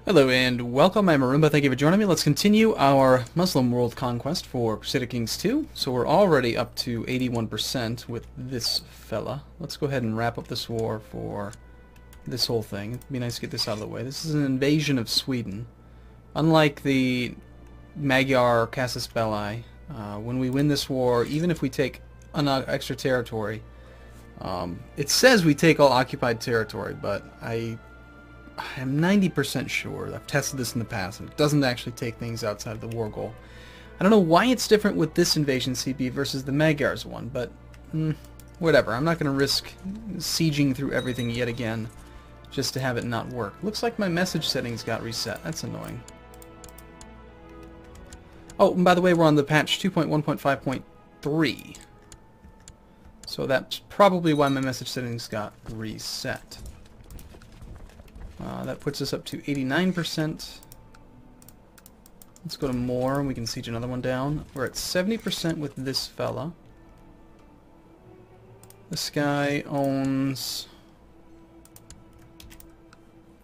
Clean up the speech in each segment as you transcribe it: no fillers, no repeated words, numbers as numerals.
Hello and welcome, I'm Arumba, thank you for joining me. Let's continue our Muslim world conquest for Crusader Kings 2. So we're already up to 81% with this fella. Let's go ahead and wrap up this war for this whole thing. It'd be nice to get this out of the way. This is an invasion of Sweden. Unlike the Magyar Casus Belli, when we win this war, even if we take an extra territory, it says we take all occupied territory, but I'm 90% sure, I've tested this in the past, and it doesn't actually take things outside of the war goal. I don't know why it's different with this invasion CB versus the Magyars one, but whatever. I'm not going to risk sieging through everything yet again just to have it not work. Looks like my message settings got reset. That's annoying. Oh, and by the way, we're on the patch 2.1.5.3. So that's probably why my message settings got reset. That puts us up to 89%. Let's go to more and we can siege another one down. We're at 70% with this fella. This guy owns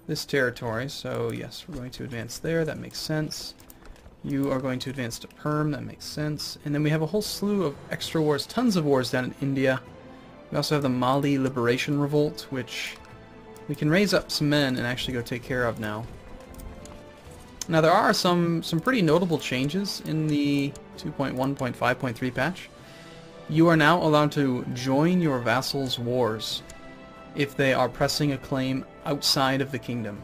this territory, so yes, we're going to advance there. That makes sense. You are going to advance to Perm. That makes sense. And then we have a whole slew of extra wars, tons of wars down in India. We also have the Mali Liberation Revolt, which we can raise up some men and actually go take care of now. Now there are some pretty notable changes in the 2.1.5.3 patch. You are now allowed to join your vassals' wars if they are pressing a claim outside of the kingdom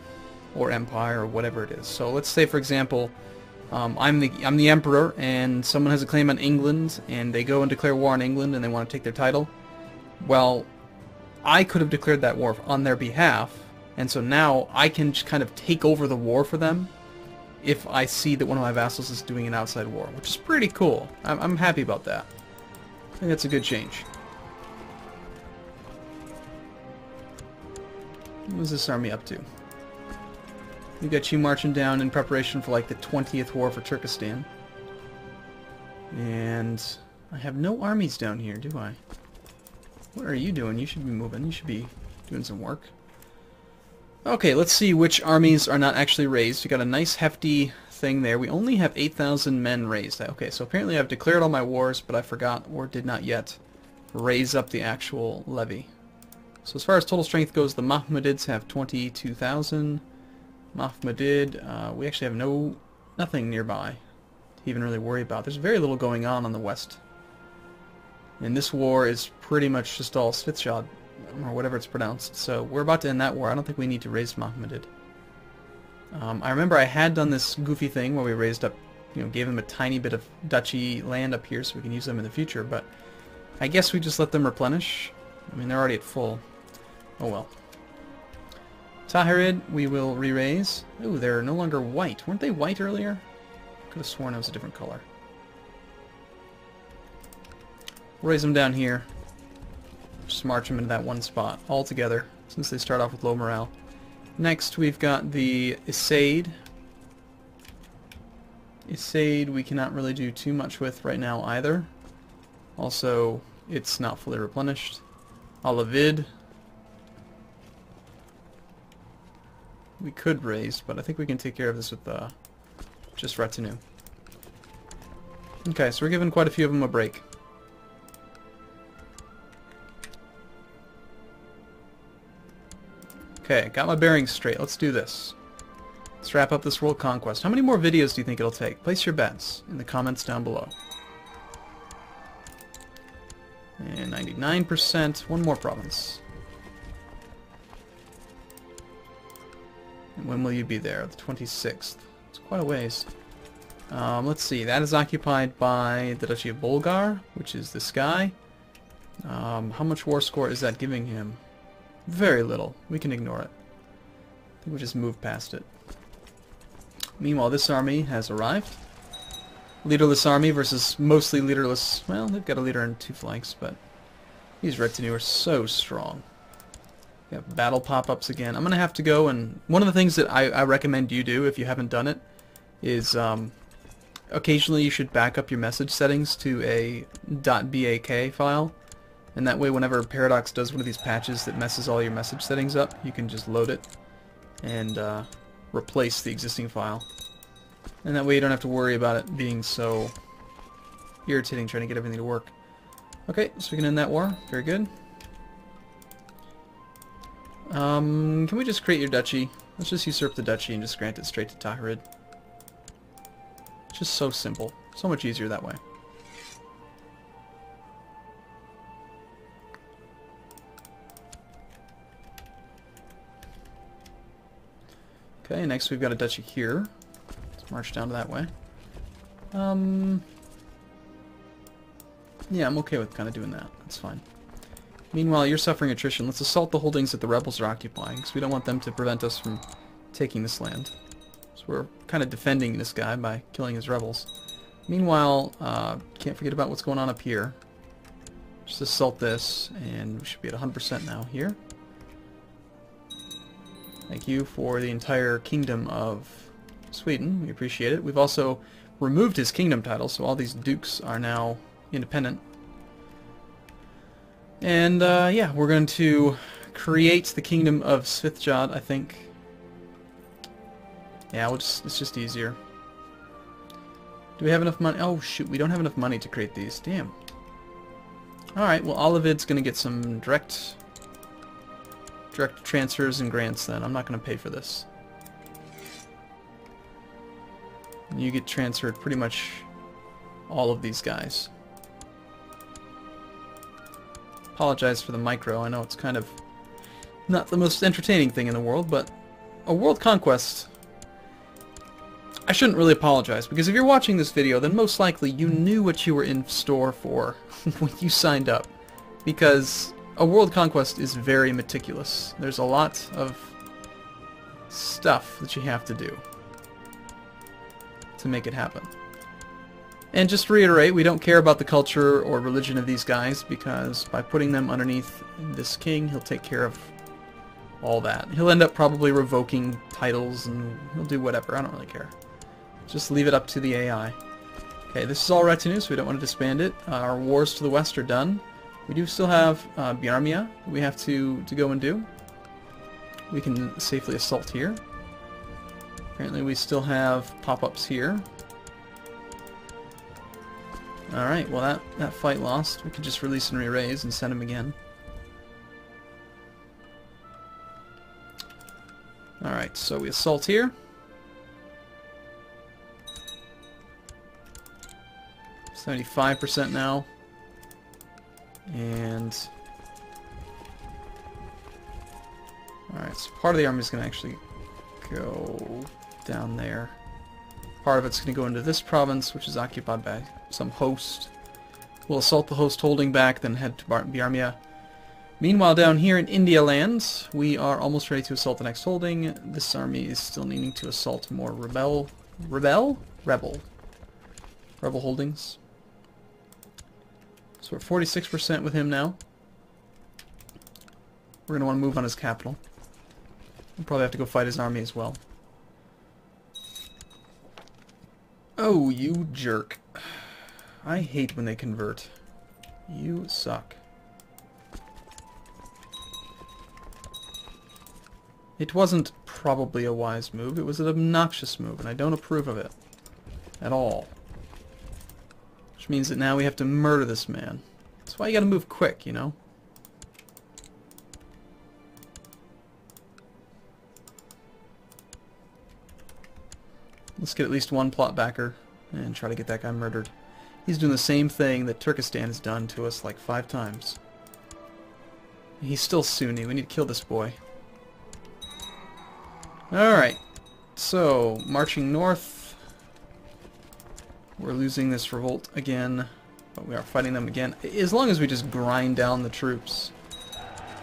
or empire or whatever it is. So let's say, for example, I'm the emperor and someone has a claim on England and they go and declare war on England and they want to take their title. Well, I could have declared that war on their behalf, and so now I can just kind of take over the war for them if I see that one of my vassals is doing an outside war, which is pretty cool. I'm happy about that. I think that's a good change. What is this army up to? We got you marching down in preparation for like the 20th war for Turkestan. And I have no armies down here, do I? What are you doing? You should be moving. You should be doing some work. Okay, let's see which armies are not actually raised. We got a nice hefty thing there. We only have 8,000 men raised. Okay, so apparently I've declared all my wars, but I forgot or did not yet raise up the actual levy. So as far as total strength goes, the Mahmudids have 22,000. Mahmudid, we actually have nothing nearby to even really worry about. There's very little going on the west. And this war is pretty much just all Svitshad, or whatever it's pronounced. So we're about to end that war. I don't think we need to raise Mahmudid. I remember I had done this goofy thing where we raised up, gave them a tiny bit of duchy land up here so we can use them in the future, but I guess we just let them replenish. I mean, they're already at full. Oh well. Tahirid, we will re-raise. Ooh, they're no longer white. Weren't they white earlier? Could have sworn it was a different color. Raise them down here. Just march them into that one spot all together, since they start off with low morale. Next, we've got the Abbasid. Abbasid we cannot really do too much with right now either. Also, it's not fully replenished. Alavid we could raise, but I think we can take care of this with just retinue. Okay, so we're giving quite a few of them a break. Okay, got my bearings straight. Let's do this. Let's wrap up this world conquest. How many more videos do you think it'll take? Place your bets in the comments down below. And 99%. One more province. And when will you be there? The 26th. It's quite a ways. Let's see. That is occupied by the Duchy of Bulgar, which is this guy. How much war score is that giving him? Very little. We can ignore it. I think we just move past it. Meanwhile, this army has arrived. Leaderless army versus mostly leaderless. Well, they've got a leader and two flanks, but these retinue are so strong. We have battle pop-ups again. I'm going to have to go, and one of the things that I recommend you do if you haven't done it is occasionally you should back up your message settings to a .bak file. And that way, whenever Paradox does one of these patches that messes all your message settings up, you can just load it and replace the existing file. And that way you don't have to worry about it being so irritating trying to get everything to work. Okay, so we can end that war. Very good. Can we just create your duchy? Let's just usurp the duchy and just grant it straight to Taharid. Just so simple. So much easier that way. Okay, next we've got a duchy here. Let's march down to that way. Yeah, I'm okay with kind of doing that. That's fine. Meanwhile, you're suffering attrition. Let's assault the holdings that the rebels are occupying, because we don't want them to prevent us from taking this land. So we're kind of defending this guy by killing his rebels. Meanwhile, can't forget about what's going on up here. Just assault this, and we should be at 100% now here. Thank you for the entire kingdom of Sweden. We appreciate it. We've also removed his kingdom title, so all these dukes are now independent. And yeah, we're going to create the kingdom of Svithjad, I think. Yeah, it's just easier. Do we have enough money? Oh shoot, we don't have enough money to create these. Damn. Alright, well Olivid's going to get some direct transfers and grants then. I'm not going to pay for this. You get transferred pretty much all of these guys. Apologize for the micro. I know it's kind of not the most entertaining thing in the world, but a world conquest... I shouldn't really apologize, because if you're watching this video, then most likely you knew what you were in store for when you signed up. Because a world conquest is very meticulous. There's a lot of stuff that you have to do to make it happen. And just to reiterate, we don't care about the culture or religion of these guys, because by putting them underneath this king, he'll take care of all that. He'll end up probably revoking titles, and he'll do whatever. I don't really care. Just leave it up to the AI. Okay, this is all retinue, so we don't want to disband it. Our wars to the west are done. We do still have Biarmia that we have to go and do. We can safely assault here. Apparently we still have pop-ups here. Alright, well that fight lost. We could just release and re-raise and send him again. Alright, so we assault here. 75% now. And... Alright, so part of the army is going to actually go down there. Part of it's going to go into this province, which is occupied by some host. We'll assault the host holding back, then head to Biarmia. Meanwhile, down here in India land, we are almost ready to assault the next holding. This army is still needing to assault more rebel holdings. So we're 46% with him now. We're going to want to move on his capital. We'll probably have to go fight his army as well. Oh, you jerk. I hate when they convert. You suck. It wasn't probably a wise move. It was an obnoxious move, and I don't approve of it. At all. Which means that now we have to murder this man. That's why you gotta move quick, you know? Let's get at least one plot backer and try to get that guy murdered. He's doing the same thing that Turkestan has done to us like 5 times. He's still Sunni. We need to kill this boy. Alright. So, marching north. We're losing this revolt again, but we are fighting them again. As long as we just grind down the troops.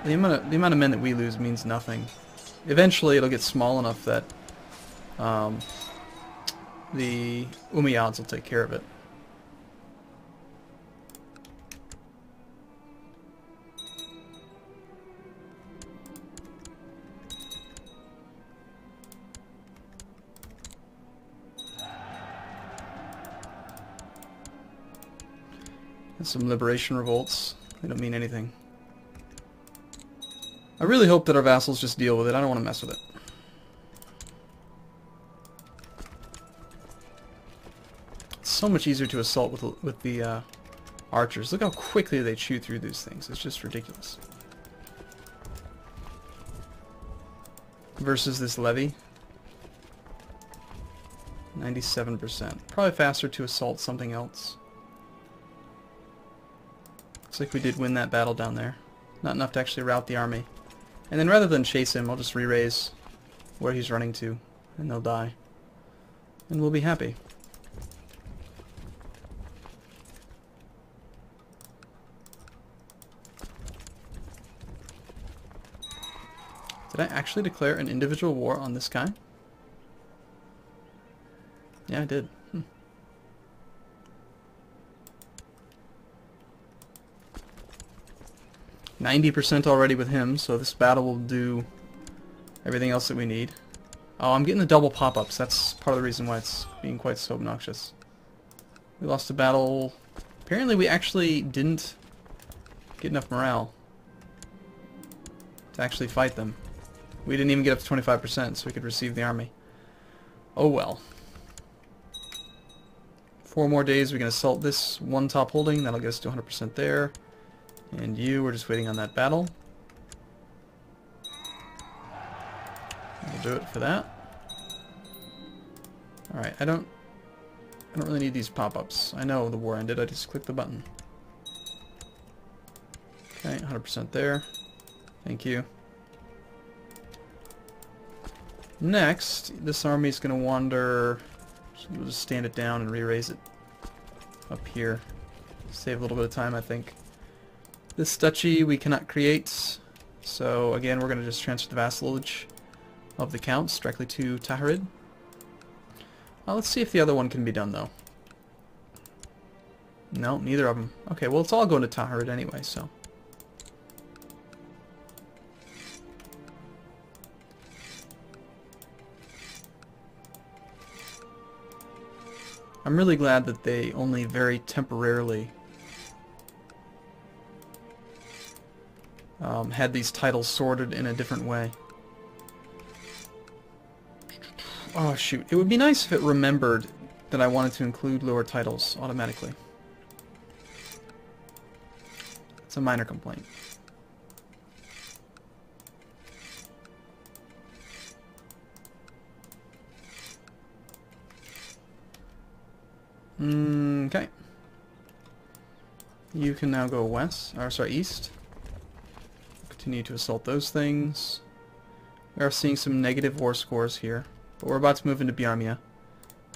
The amount of men that we lose means nothing. Eventually it'll get small enough that the Umayyads will take care of it. And some liberation revolts. They don't mean anything. I really hope that our vassals just deal with it. I don't want to mess with it. so much easier to assault with the archers. Look how quickly they chew through these things. It's just ridiculous. Versus this levy. 97%. Probably faster to assault something else. Looks like we did win that battle down there. Not enough to actually rout the army. And then rather than chase him, I'll just re-raise where he's running to, and they'll die. And we'll be happy. Did I actually declare an individual war on this guy? Yeah, I did. 90% already with him, so this battle will do everything else that we need. Oh, I'm getting the double pop-ups. That's part of the reason why it's being quite so obnoxious. We lost a battle. Apparently we actually didn't get enough morale to actually fight them. We didn't even get up to 25% so we could receive the army. Oh well. 4 more days we can assault this one top holding. That'll get us to 100% there. And we're just waiting on that battle. We'll do it for that. Alright, I don't really need these pop-ups. I know the war ended, I just clicked the button. Okay, 100% there. Thank you. Next, this army's gonna wander. We'll just stand it down and re-raise it up here. Save a little bit of time, I think. This duchy we cannot create, so again we're going to just transfer the vassalage of the counts directly to Taharid. Let's see if the other one can be done though. No, neither of them. Okay, well it's all going to Taharid anyway, so. I'm really glad that they only very temporarily had these titles sorted in a different way. Oh shoot, it would be nice if it remembered that I wanted to include lower titles automatically. It's a minor complaint. Okay. You can now go west, or sorry, east. Continue to assault those things. We are seeing some negative war scores here, but we're about to move into Biarmia,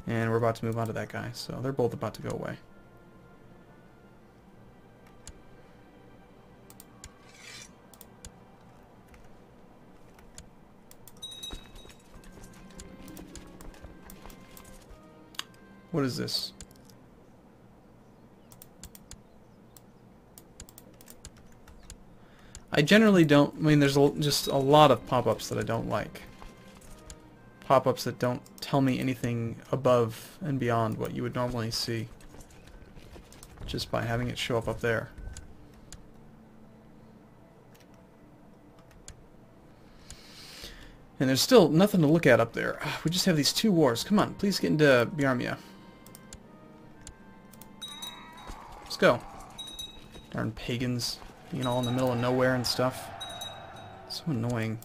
and we're about to move on to that guy, so they're both about to go away. What is this? I generally don't, I mean there's just a lot of pop-ups that I don't like. Pop-ups that don't tell me anything above and beyond what you would normally see just by having it show up there. And there's still nothing to look at up there. We just have these 2 wars. Come on, please get into Biarmia. Let's go. Darn pagans. Being all in the middle of nowhere and stuff. So annoying.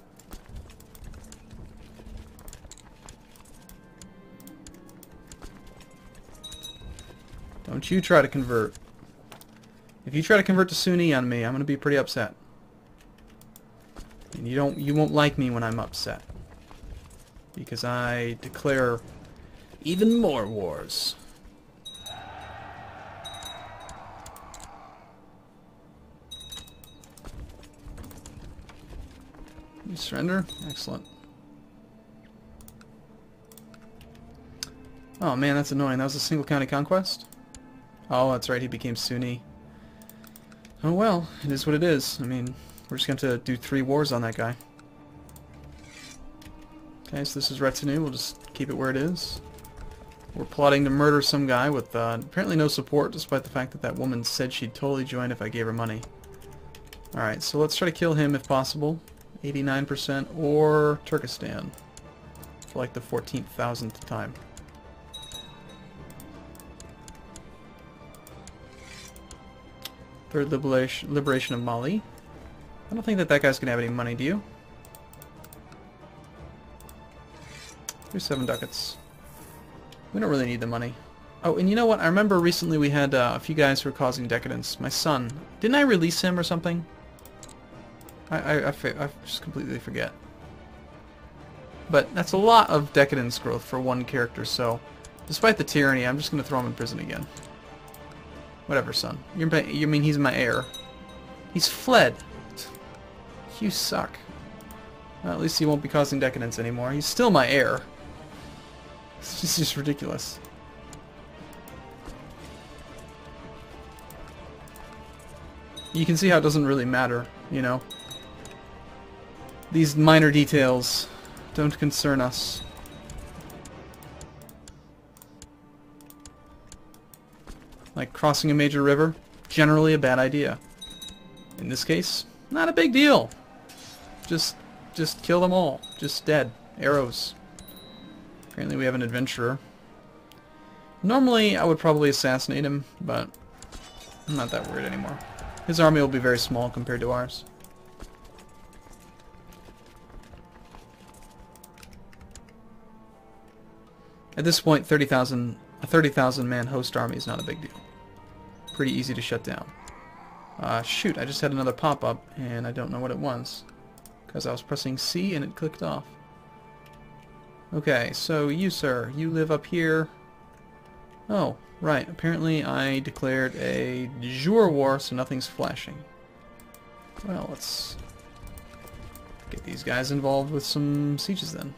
Don't you try to convert. If you try to convert to Sunni on me, I'm gonna be pretty upset. And you won't like me when I'm upset. Because I declare even more wars. You surrender? Excellent. Oh man, that's annoying. That was a single county conquest? Oh, that's right, he became Sunni. Oh well, it is what it is. I mean, we're just going to do 3 wars on that guy. Okay, so this is retinue. We'll just keep it where it is. We're plotting to murder some guy with apparently no support, despite the fact that that woman said she'd totally join if I gave her money. Alright, so let's try to kill him if possible. 89% or Turkestan for like the 14,000th time. Third liberation of Mali. I don't think that guy's going to have any money, do you? Here's 7 ducats. We don't really need the money. Oh, and you know what? I remember recently we had a few guys who were causing decadence. My son. Didn't I release him or something? I just completely forget. But that's a lot of decadence growth for one character, so despite the tyranny, I'm just going to throw him in prison again. Whatever, son. You mean he's my heir. He's fled. You suck. Well, at least he won't be causing decadence anymore. He's still my heir. It's just ridiculous. You can see how it doesn't really matter, you know. These minor details don't concern us. Like crossing a major river, generally a bad idea. In this case, not a big deal. Just kill them all. Just dead. Arrows. Apparently we have an adventurer. Normally I would probably assassinate him, but I'm not that worried anymore. His army will be very small compared to ours. At this point, a 30,000 man host army is not a big deal. Pretty easy to shut down. Shoot, I just had another pop-up, and I don't know what it was. Because I was pressing C and it clicked off. Okay, so you, sir, you live up here. Oh, right. Apparently I declared a de jure war, so nothing's flashing. Well, let's get these guys involved with some sieges then.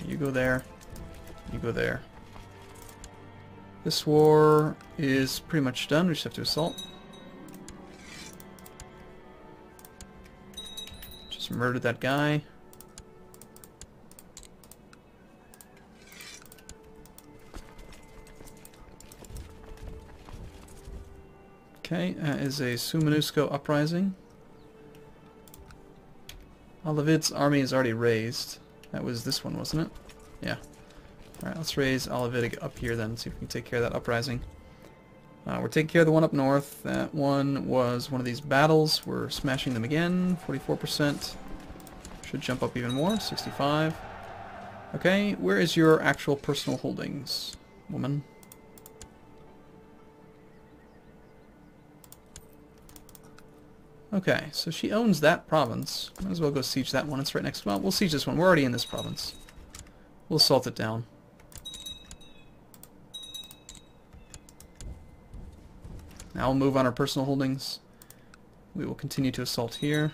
You go there. You go there. This war is pretty much done. We just have to assault. Just murdered that guy. Okay, that is a Sumanusko uprising. Alavid's army is already raised. That was this one, wasn't it? Yeah. Alright, let's raise Alavid up here then, see if we can take care of that uprising. We're taking care of the one up north. That one was one of these battles. We're smashing them again. 44%. Should jump up even more. 65. Okay, where is your actual personal holdings, woman? Okay, so she owns that province. Might as well go siege that one. It's right next. Well, we'll siege this one. We're already in this province. We'll assault it down. Now we'll move on our personal holdings. We will continue to assault here.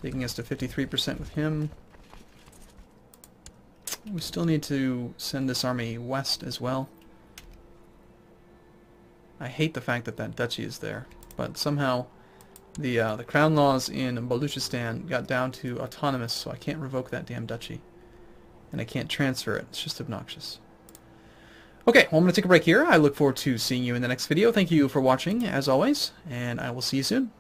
Taking us to 53% with him. We still need to send this army west as well. I hate the fact that that duchy is there, but somehow the crown laws in Baluchistan got down to autonomous, so I can't revoke that damn duchy. And I can't transfer it. It's just obnoxious. Okay, well, I'm going to take a break here. I look forward to seeing you in the next video. Thank you for watching, as always, and I will see you soon.